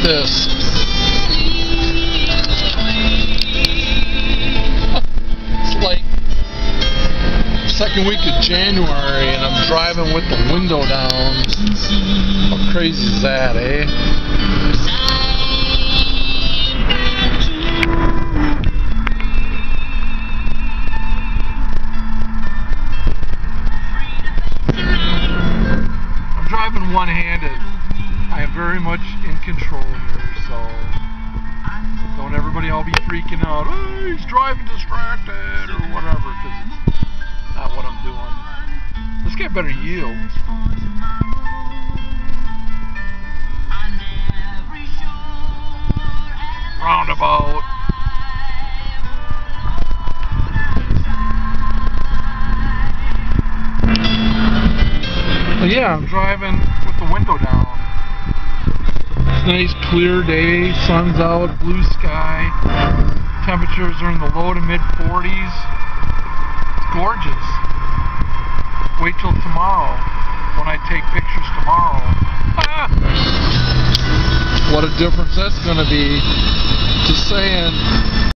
this. It's like second week of January and I'm driving with the window down. How crazy is that, eh? I'm driving one-handed. I am very much in control here, so don't everybody all be freaking out, oh, he's driving distracted or whatever, because it's not what I'm doing. Let's get better yield. Roundabout. But yeah, I'm driving with the window down. Nice clear day, sun's out, blue sky, temperatures are in the low to mid 40s. It's gorgeous. Wait till tomorrow when I take pictures tomorrow. Ah! What a difference that's going to be to saying